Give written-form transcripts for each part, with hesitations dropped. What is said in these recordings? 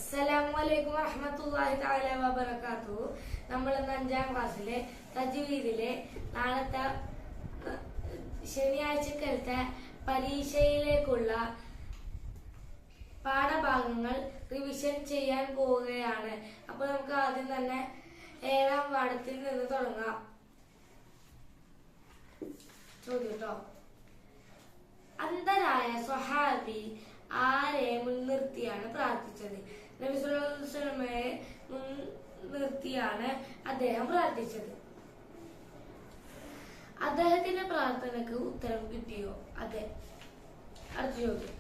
അസ്സലാമലൈക്കും വറഹ്മത്തുള്ളാഹി തആല വബറകാതുഹു. നമ്മൾ ഇന്ന് 5ാം ക്ലാസ്സിലെ തജ്വീദിലെ നാളത്തെ ശനിയാഴ്ചക്കലത്തെ പരീക്ഷയിലേക്കുള്ള പാഠഭാഗങ്ങൾ റിവിഷൻ ചെയ്യാൻ പോവുകയാണ്. അപ്പോൾ നമുക്ക് ആദ്യം തന്നെ 7ാം പാഠത്തിൽ നിന്ന് തുടങ്ങാം. ചോദ്യം. അന്ധരായ സ്വഹാബി ആരെ മുൻനിർത്തിയാണ് പ്രാർത്ഥിച്ചത്? നബി സല്ലല്ലാഹു അലൈഹി വസല്ലമയെ മുൻനിർത്തിയാണ് അദ്ദേഹം പ്രാർത്ഥിച്ചത്. അദ്ദേഹത്തിന്റെ പ്രാർത്ഥനക്ക് ഉത്തരം കിട്ടിയോ? അതെ. അടുത്ത ചോദ്യം.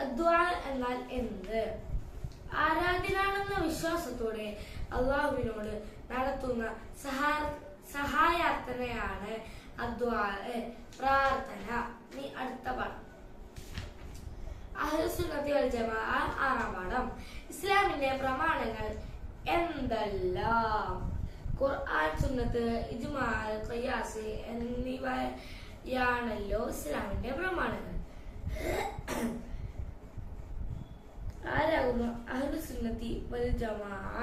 അദ്വാ എന്നാൽ എന്ത്? ആരാധ്യനാണെന്ന വിശ്വാസത്തോടെ അള്ളാഹുവിനോട് നടത്തുന്ന സഹായാർത്ഥനയാണ് അദ്വാ, പ്രാർത്ഥന. അടുത്ത പാഠം. അഹ്ലുസുന്നത്തി വൽ ജമാഅ 6ാം പാഠം. ഇസ്ലാമിന്റെ പ്രമാണങ്ങൾ എന്തെല്ലാം? ഖുർആൻ, സുന്നത്ത്, ഇജ്മാ, ഖിയാസ് എന്നിവയാണല്ലോ ഇസ്ലാമിന്റെ പ്രമാണങ്ങൾ. ആരാകുന്നു അഹ്ലുസുന്നത്തി വൽ ജമാഅ?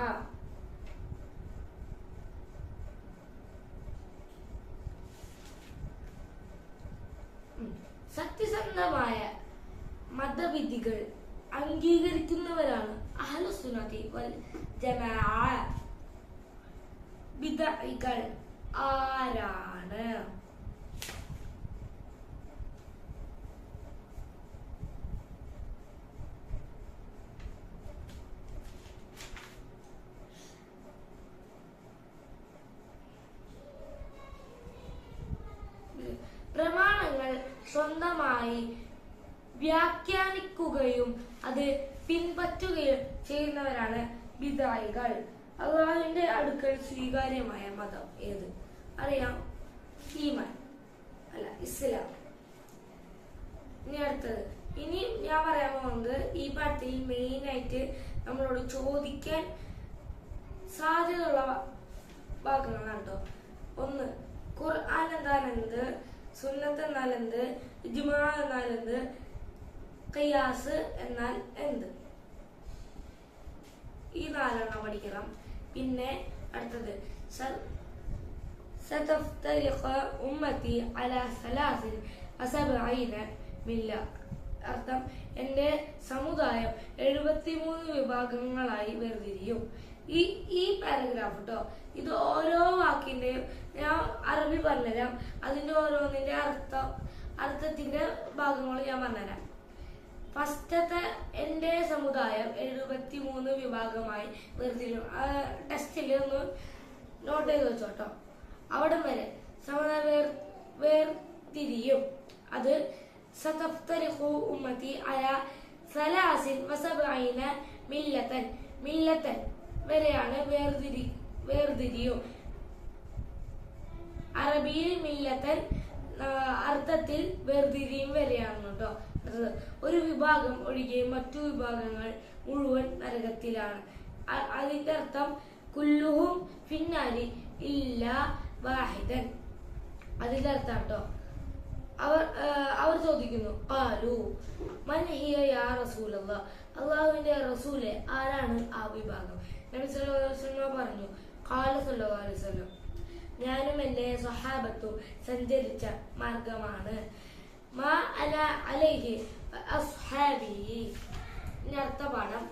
സത്യസന്ധമായ മതവിധികൾ അംഗീകരിക്കുന്നവരാണ് അഹ്ലുസുന്നത്തി വൽ ജമാഅ. ബിദ്അകൾ ആരാണ്? പ്രമാണങ്ങൾ സ്വന്തമായി വ്യാഖ്യാനിക്കുകയും അത് പിൻപറ്റുകയും ചെയ്യുന്നവരാണ് ബിദ്അകൾ. അല്ലാഹുവിന്റെ അടുക്കൽ സ്വീകാര്യമായ മതം ഏത്? അറിയാം, ഈമാൻ അല്ല, ഇസ്ലാം. ഇനി അടുത്തത്. ഇനി ഞാൻ പറയാൻ പോകുന്നത് ഈ പാഠത്തിൽ മെയിൻ ആയിട്ട് നമ്മളോട് ചോദിക്കാൻ സാധ്യതയുള്ള ഭാഗങ്ങളാണ് കേട്ടോ. 1. ഖുർആൻ എന്നാൽ എന്ത്? സുന്നത്ത് എന്നാൽ എന്ത്? ഇജ്മാ എന്നാൽ എന്ത്? ഖിയാസ് എന്നാൽ എന്ത്? ഈ 4 പഠിക്കണം. പിന്നെ അടുത്തത് സതഫ്തരിഖു ഉമ്മത്തി അലാ 73 മില്ല. അർത്ഥം, എന്റെ സമുദായം 73 വിഭാഗങ്ങളായി വേർതിരിയും. ഈ പാരഗ്രാഫ് കേട്ടോ, ഇത് ഓരോ വാക്കിന്റെയും ഞാൻ അറബി പറഞ്ഞുതരാം. അതിന്റെ ഓരോന്നിന്റെ അർത്ഥത്തിന്റെ ഭാഗങ്ങൾ ഞാൻ പറഞ്ഞുതരാം. ഫസ്റ്റത്തെ എന്റെ സമുദായം 73 വിഭാഗമായി വേർതിരിയും. ടെസ്റ്റിൽ ഒന്ന് നോട്ട് ചെയ്ത് വെച്ചോട്ടോ. അവിടം വരെ സമുദായം വേർതിരിയും. അത് സതഫ്തരിഖു ഉമ്മത്തി അലാ 73 മില്ലത്തൻ വരെയാണ് വേർതിരിയും. അറബിയിൽ മില്ലത്തൻ അർത്ഥത്തിൽ വേർതിരിയും വരെയാണ് കേട്ടോ. ഒരു വിഭാഗം ഒഴികെ മറ്റു വിഭാഗങ്ങൾ മുഴുവൻ നരകത്തിലാണ്. അതിന്റെ അർത്ഥം കുല്ലുഹും ഫിന്നാരി ഇല്ലാ വാഹിദൻ. അതിന്റെ അർത്ഥം കേട്ടോ. അവർ ചോദിക്കുന്നു, ഖാലു മൻ ഹിയ യാ റസൂലല്ലാഹ്? അല്ലാഹുവിന്റെ റസൂലെ, ആരാണ് ആ വിഭാഗം? നബി സല്ലല്ലാഹു അലൈഹി വസല്ലം പറഞ്ഞു, ഖാല സല്ലല്ലാഹു അലൈഹി വസല്ലം, ഞാനും എന്റെ സ്വഹാബത്തും സഞ്ചരിച്ച മാർഗമാണ്. മാ അന അലൈഹി അസ്ഹാബി. ഇനി അടുത്ത പാഠം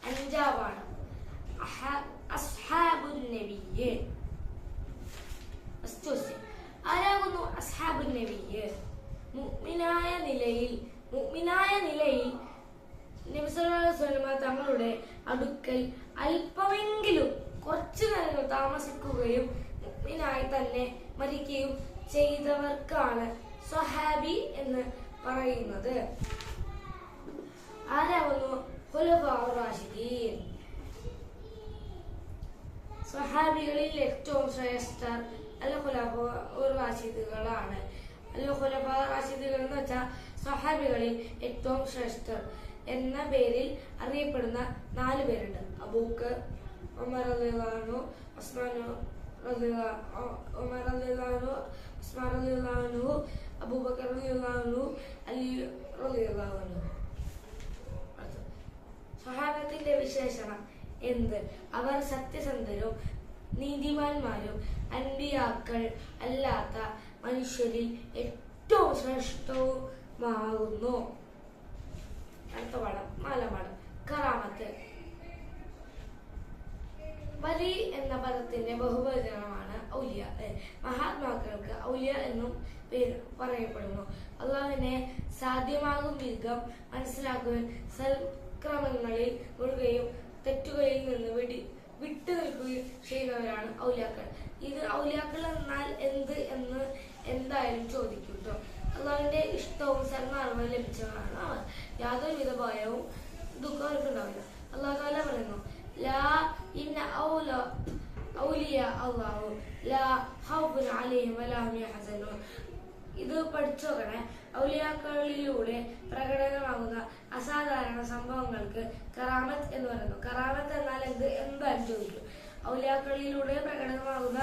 5ാം പാഠം. അസ്ഹാബുൻ നബിയ്യ്. ആരാകുന്നു അസ്ഹാബുൻ നബിയ്യ്? മുഅ്മിനായ നിലയിൽ നബി സല്ലല്ലാഹു അലൈഹി വസല്ലം തങ്ങളുടെ അടുക്കൽ അല്പമെങ്കിലും കുറച്ചു നേരം താമസിക്കുകയും മുഅ്മിനായി തന്നെ മരിക്കുകയും ചെയ്തവർക്കാണ് സ്വഹാബി എന്ന് പറയുന്നത്. ആരാകുന്നു? ഖുലഫാഉർ റാഷിദീൻ. സ്വഹാബികളിൽ ഏറ്റവും ശ്രേഷ്ഠർ അൽ ഖുലഫാഉർ റാഷിദുകളാണ്. അൽ ഖുലഫാഉർ റാഷിദുകൾ എന്ന് വെച്ചാൽ സ്വഹാബികളിൽ ഏറ്റവും ശ്രേഷ്ഠർ എന്ന പേരിൽ അറിയപ്പെടുന്ന 4 പേരുണ്ട്. അബൂബക്കർ, ഉമർ റളിയല്ലാഹു അൻഹു, ഉസ്മാൻ റളിയല്ലാഹു അൻഹു, ഉസ്മാൻ റളിയല്ലാഹു അൻഹു, അബൂബക്കർ റളിയല്ലാഹു അൻഹു, അലി റളിയല്ലാഹു അൻഹു. സ്വഹാബത്തിന്റെ ഔലിയാക്കളുടെ വിശേഷണം എന്ത്? അവർ സത്യസന്ധരും നീതിമാന്മാരും അൻബിയാക്കൾ അല്ലാത്ത മനുഷ്യരിൽ ഏറ്റവും ശ്രേഷ്ഠവുമാകുന്നു. അടുത്ത പാഠം 4-ാം പാഠം കറാമത്ത്. വലി എന്ന പദത്തിന്റെ ബഹുവചനമാണ് ഔലിയ. മഹാത്മാക്കൾക്ക് ഔലിയ എന്നും പേര് പറയപ്പെടുന്നു. അള്ളാഹുവിനെ സാധ്യമാകും വിധം മനസ്സിലാക്കുകയും സൽക്രമങ്ങളിൽ മുഴുകയും തെറ്റുകളിൽ നിന്ന് വിട്ടു നിൽക്കുകയും ചെയ്യുന്നവരാണ് ഔലിയാക്കൾ. ഇത് ഔലിയാക്കൾ എന്നാൽ എന്ത് എന്ന് എന്തായാലും ചോദിക്കും കേട്ടോ. അള്ളാഹുവിന്റെ ഇഷ്ടവും സന്മാർഗവും ലഭിച്ചവരാണ് അവർ. യാതൊരുവിധ ഭയവും ദുഃഖവും അവർക്കുണ്ടാവില്ല. അള്ളാഹു താല പറയുന്നു, ലാ ഇന്ന ഔലിയ അല്ലാഹു ലാ ഖൗഫുൻ അലൈഹിം വലാ ഹും യഹ്സനൂൻ. ഇത് പഠിച്ചു നോക്കണേ. ഔലിയാക്കളിലൂടെ പ്രകടനമാകുന്ന അസാധാരണ സംഭവങ്ങൾക്ക് കറാമത്ത് എന്ന് പറയുന്നു. കറാമത്ത് എന്നാൽ എന്തായാലും ചോദിക്കും. ഔലിയാക്കളിലൂടെ പ്രകടനമാകുന്ന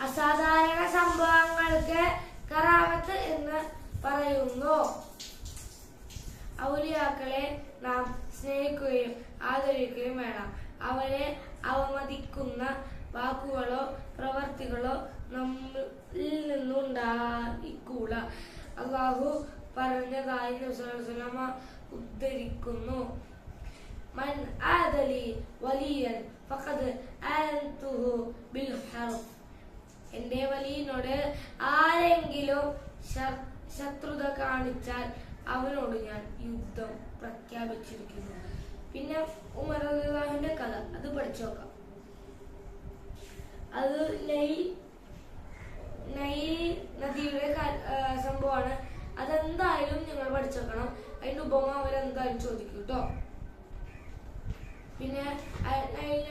അസാധാരണ സംഭവങ്ങൾക്ക് കറാമത്ത് എന്ന് പറയുന്നു. ഔലിയാക്കളെ നാം സ്നേഹിക്കുകയും ആദരിക്കുകയും വേണം. അവരെ അവമതിക്കുന്ന വാക്കുകളോ പ്രവർത്തികളോ നമ്മിൽ നിന്നുണ്ടായിക്കൂട. അള്ളാഹു പറഞ്ഞതായി നബി സല്ലല്ലാഹു അലൈഹി വസല്ലം ഉദ്ധരിക്കുന്നു, മൻ ആദലി വലിയൻ ഫഖദ് ആൻതുഹു ബിൽ ഹർബ്. എന്റെ വലിയനോട് ആരെങ്കിലും ശത്രുത കാണിച്ചാൽ അവനോട് ഞാൻ യുദ്ധം പ്രഖ്യാപിച്ചിരിക്കുന്നു. പിന്നെ ഉമർ റളിയല്ലാഹുവിന്റെ കഥ അത് പഠിച്ചു നോക്കാം. അത് നൈൽ നദിയുടെ സംഭവമാണ്. അതെന്തായാലും നിങ്ങൾ പഠിച്ചു നോക്കണം. അതിന്റെ ഉപമ അവരെന്തായാലും ചോദിക്കും കേട്ടോ. പിന്നെ നൈൽ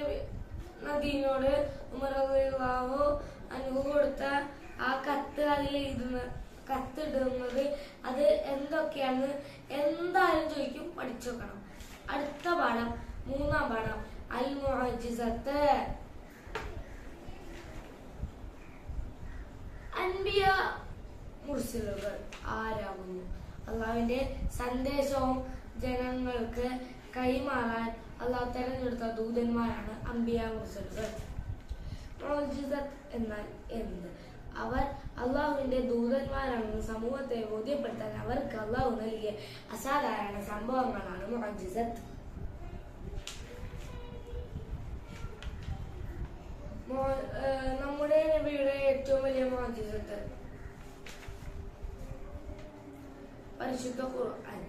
നദീനോട് ഉമർ റളിയല്ലാഹു അൻഹു കൊടുത്ത ആ കത്തിടുന്നത് അത് എന്തൊക്കെയാണെന്ന് എന്തായാലും ചോദിക്കും. പഠിച്ചു നോക്കണം. അടുത്ത പാഠം 3-ാം പാഠം അൽ മുഅ്ജിസത്ത്. അൻബിയ മുർസലുകൾ ആരാകുന്നു? അള്ളാഹുവിന്റെ സന്ദേശവും ജനങ്ങൾക്ക് കൈമാറാൻ അള്ളാഹു തെരഞ്ഞെടുത്ത ദൂതന്മാരാണ് അംബിയ മുർസലുകൾ. മുഅ്ജിസത്ത് എന്നാൽ എന്ത്? അവർ അള്ളാഹുവിന്റെ ദൂതന്മാരാണെന്ന് സമൂഹത്തെ ബോധ്യപ്പെടുത്താൻ അവർക്ക് അള്ളാഹു നൽകിയ അസാധാരണ സംഭവങ്ങളാണ് മുഅ്ജിസത്ത്. നമ്മുടെ നബിയുടെ ഏറ്റവും വലിയ മുഅ്ജിസത്ത് പരിശുദ്ധ ഖുർആൻ.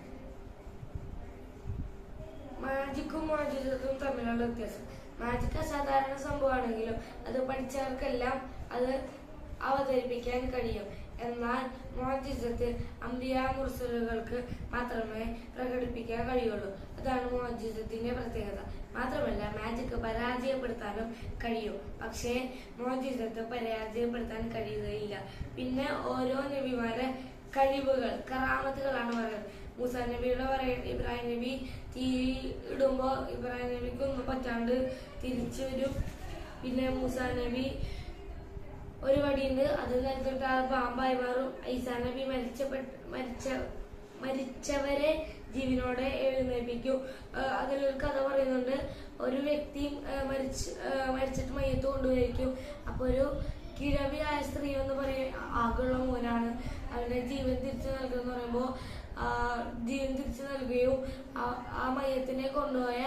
മാജിക്കും മുഅ്ജിസത്തും തമ്മിലുള്ള വ്യത്യാസം. മാജിക് അസാധാരണ സംഭവമാണെങ്കിലും അത് പഠിച്ചവർക്കെല്ലാം അത് അവതരിപ്പിക്കാൻ കഴിയും. എന്നാൽ മുഅ്ജിസത്ത് അംബിയ മുർസലുകൾക്ക് മാത്രമേ പ്രകടിപ്പിക്കാൻ കഴിയുള്ളൂ. അതാണ് മുഅ്ജിസത്തിന്റെ പ്രത്യേകത. മാത്രമല്ല മാജിക് പരാജയപ്പെടുത്താനും കഴിയും, പക്ഷേ മുഅ്ജിസത്ത് പരാജയപ്പെടുത്താൻ കഴിയുകയില്ല. പിന്നെ ഓരോ നബിമാരെ കഴിവുകൾ കറാമത്തുകളാണ് പറയുന്നത്. മൂസാ നബിയുടെ ഇബ്രാഹിം നബി തീ ഇടുമ്പോ ഇബ്രാഹിം നബിക്ക് ഒന്നും പറ്റാണ്ട് തിരിച്ചു വരും. പിന്നെ മൂസാ നബി ഒരു വടിയുണ്ട്, അത് നിലത്തിട്ട് ആ പാമ്പായി മാറും. ഈസാ നബി മരിച്ചവരെ ജീവനോടെ എഴുന്നേൽപ്പിക്കും. അതിലൊരു കഥ പറയുന്നുണ്ട്. ഒരു വ്യക്തി മരിച്ചിട്ട് മയ്യത്ത് കൊണ്ടുപോയിരിക്കും. അപ്പൊ ഒരു കിഴവിയായ സ്ത്രീ എന്ന് പറയും ആകുള്ള മോനാണ്. അവന്റെ ജീവൻ തിരിച്ചു നൽകുമെന്ന് പറയുമ്പോ ജീവൻ തിരിച്ചു നൽകുകയും ആ മയ്യത്തിനെ കൊണ്ടുപോയ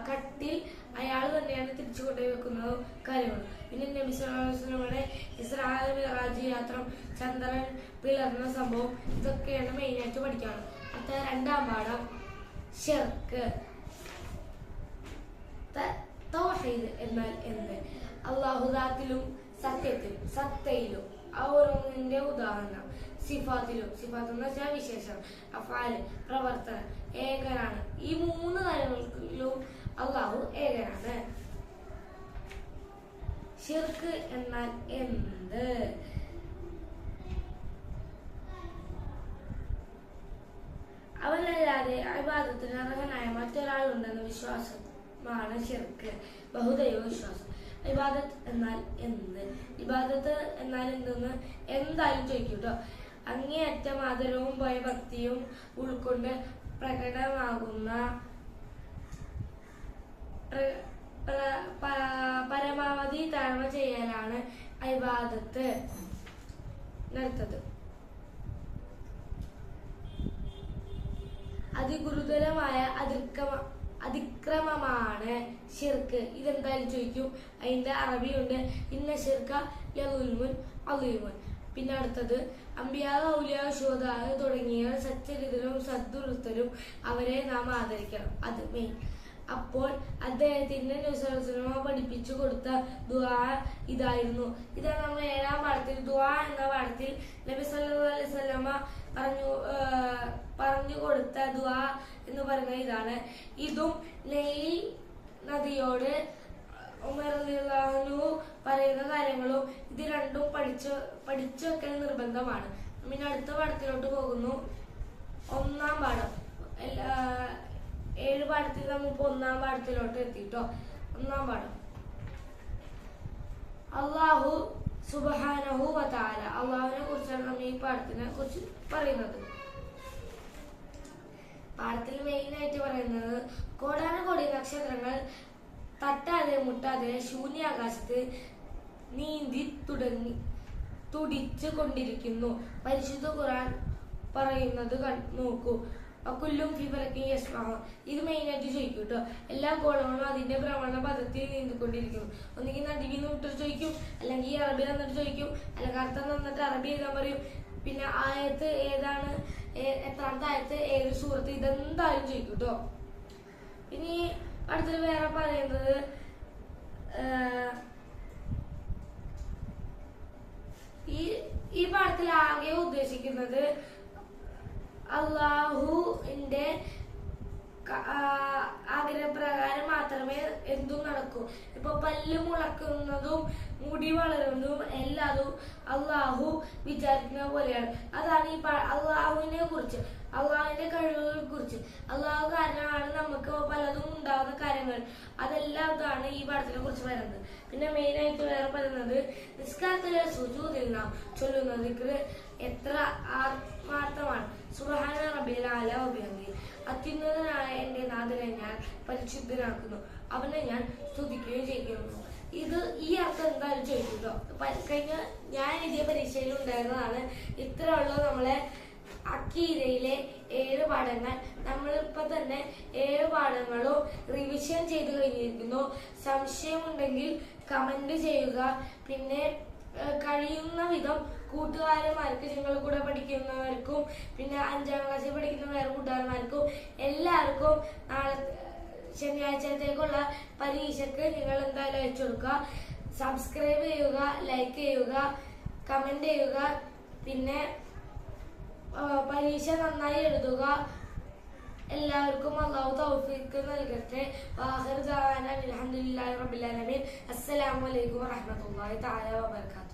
കട്ടിൽ അയാൾ തന്നെയാണ് തിരിച്ചു കൊണ്ടുപോയി വെക്കുന്നത് കാര്യങ്ങൾ. പിന്നെ നബി സല്ലല്ലാഹു അലൈഹി വസല്ലമയുടെ ഇസ്രാ മിഅ്റാജ് യാത്ര, ചന്ദ്രൻ പിളർന്ന സംഭവം, ഇതൊക്കെയാണ് മെയിനായിട്ട് പഠിക്കാറ്. അടുത്ത 2-ാം പാഠം ശിർക്ക്. തൗഹീദ് എന്നാൽ എന്ത്? അല്ലാഹുദാത്തിലും സത്തയിലും ഓരോന്നിന്റെ ഉദാഹരണം. സിഫാത്തിലും, സിഫാത്ത് എന്ന് വെച്ചാൽ വിശേഷം, അഫ്ആല് പ്രവർത്തനം, ഏകനാണ്. ഈ 3 കാര്യങ്ങളിലും അള്ളാഹു ഏകനാണ്. ശിർക്ക് എന്നാൽ എന്ത്? അവനല്ലാതെ ഇബാദത്തിന് അർഹനായ മറ്റൊരാളുണ്ടെന്ന വിശ്വാസമാണ് ശിർക്ക്, ബഹുദൈവ വിശ്വാസം. ഇബാദത്ത് എന്നാൽ എന്ത്? ഇബാദത്ത് എന്നാൽ എന്തെന്ന് എന്തായാലും ചോദിക്കും കേട്ടോ. അങ്ങേയറ്റം ആദരവും ഭയഭക്തിയും ഉൾക്കൊണ്ട് പ്രകടമാകുന്ന പരമാവധി താഴ്മ ചെയ്യലാണ് ഇബാദത്ത് നടത്തത്. അതിഗുരുതരമായ അതിക്രമമാണ് ഷിർക്ക്. ഇതെന്തായാലും ചോദിക്കും. അതിന്റെ അറബിയുണ്ട്, ഇന്ന ഷിർക ലദുൽമുൻ അളീമുൻ. പിന്നെ അടുത്തത് അംബിയാ ഔലിയാ ശുഹദാ തുടങ്ങിയ സച്ചരിതരും സദ്വൃത്തരും അവരെ നാം ആദരിക്കണം. അത് മെയിൻ. അപ്പോൾ അദ്ദേഹത്തിന്റെ നബിസ്വല്ലല്ലാഹു പഠിപ്പിച്ചു കൊടുത്ത ദുആ ഇതായിരുന്നു. ഇതാണ് നമ്മൾ 7-ാം പാഠത്തിൽ ദുആ എന്ന പാഠത്തിൽ നബി സല്ലല്ലാഹു അലൈഹി വസല്ലമ പറഞ്ഞു കൊടുത്ത ദുആ എന്ന് പറയുന്നത് ഇതാണ്. ഇതും നൈൽ നദിയോട് ഉമർ റളിയല്ലാഹു അൻഹു പറയുന്ന കാര്യങ്ങളും ഇത് രണ്ടും പഠിച്ചു വെക്കൽ നിർബന്ധമാണ്. പിന്നെ അടുത്ത പാഠത്തിലോട്ട് പോകുന്നു. 1-ാം പാഠം. 7 പാഠത്തിൽ നമുക്ക് 1-ാം പാഠത്തിലോട്ട് എത്തിട്ടോ. 1-ാം പാഠം അല്ലാഹു സുബ്ഹാനഹു വ തആല. അള്ളാഹുവിനെ കുറിച്ചാണ് നമ്മൾ ഈ പാഠത്തിനെ കുറിച്ച് പറയുന്നത്. പാഠത്തിൽ മെയിൻ ആയിട്ട് പറയുന്നത് കോടാനുകോടി നക്ഷത്രങ്ങൾ തട്ടാതെ മുട്ടാതെ ശൂന്യാകാശത്ത് നീന്തി തുടിച്ചു കൊണ്ടിരിക്കുന്നു. പരിശുദ്ധ ഖുർആൻ പറയുന്നത് നോക്കൂ. കുല്ലും ഫിബലക്കും യസ്മഹ. ഇത് മെയിനായിട്ട് ചോദിക്കും കേട്ടോ. എല്ലാ ഗോളങ്ങളും അതിന്റെ ഭ്രമണ പദത്തിൽ നീന്തിക്കൊണ്ടിരിക്കുന്നു. ഒന്നുകിൽ നദിയിൽ നിന്ന് വിട്ടിട്ട് ചോദിക്കും, അല്ലെങ്കിൽ അറബി തന്നിട്ട് ചോദിക്കും, അല്ലെങ്കിൽ അർത്ഥം തന്നിട്ട് അറബി എഴുതാൻ പറയും. പിന്നെ ആയത്ത് ഏതാണ്, എത്രാമത്തെ ആയത്ത്, ഏത് സൂറത്ത്, ഇതെന്തായാലും ചോദിക്കും കേട്ടോ. ഇനി അടുത്തത് വേറെ പറയുന്നത് ഈ പാഠത്തിൽ ആകെ ഉദ്ദേശിക്കുന്നത് അള്ളാഹുവിന്റെ ആഗ്രഹപ്രകാരം മാത്രമേ എന്തും നടക്കൂ. ഇപ്പൊ പല്ല് മുളക്കുന്നതും മുടി വളരുന്നതും എല്ലാതും അള്ളാഹു വിചാരിക്കുന്ന പോലെയാണ്. അതാണ് ഈ അള്ളാഹുവിനെ കുറിച്ച്, അള്ളാഹുവിന്റെ കഴിവുകളെ കുറിച്ച്. അള്ളാഹു കാരണമാണ് നമുക്ക് പലതും ഉണ്ടാകുന്ന കാര്യങ്ങൾ. അതെല്ലാം ഇതാണ് ഈ പാഠത്തിനെ കുറിച്ച് പറയുന്നത്. പിന്നെ മെയിനായിട്ട് വേറെ പറയുന്നത് നിസ്കാരത്തിലെ സുജൂദിൽ നാം ചൊല്ലുന്ന ദിക്ർ എത്ര ആത്മാർത്ഥമാണ്. സുബ്ഹാന റബ്ബിൽ അഅല വബിഹംദിഹി. അത്യുന്നതനായ എന്റെ നാഥനെ ഞാൻ പരിശുദ്ധനാക്കുന്നു, അവനെ ഞാൻ സ്തുതിക്കുകയും ചെയ്യുന്നു. ഈ അർത്ഥം എന്തായാലും ചോദിക്കുട്ടോ. കഴിഞ്ഞ ഞാൻ എഴുതിയ പരീക്ഷയിൽ ഉണ്ടായിരുന്നതാണ്. ഇത്രയുള്ള നമ്മളെ അക്കീദയിലെ 7 പാഠങ്ങൾ. നമ്മളിപ്പോ തന്നെ 7 പാഠങ്ങളും റിവിഷൻ ചെയ്ത് കഴിഞ്ഞിരിക്കുന്നു. സംശയമുണ്ടെങ്കിൽ കമന്റ് ചെയ്യുക. പിന്നെ കഴിയുന്ന വിധം കൂട്ടുകാരന്മാർക്ക്, നിങ്ങൾ കൂടെ പഠിക്കുന്നവർക്കും, പിന്നെ 5-ാം ക്ലാസ്സിൽ പഠിക്കുന്ന വേറെ കൂട്ടുകാരന്മാർക്കും എല്ലാവർക്കും നാളെ ശനിയാഴ്ചത്തേക്കുള്ള പരീക്ഷയ്ക്ക് നിങ്ങൾ എന്തായാലും അയച്ചു കൊടുക്കുക. സബ്സ്ക്രൈബ് ചെയ്യുക, ലൈക്ക് ചെയ്യുക, കമന്റ് ചെയ്യുക. പിന്നെ പരീക്ഷ നന്നായി എഴുതുക. എല്ലാവർക്കും അല്ലാഹു തൗഫീഖ് നൽകട്ടെ. വാഖിറു ദഅവാനാ അൽഹംദുലില്ലാഹി റബ്ബിൽ ആലമീൻ. അസ്സലാമു അലൈക്കും വറഹ്മത്തുള്ളാഹി തആല വബറകാതുഹു.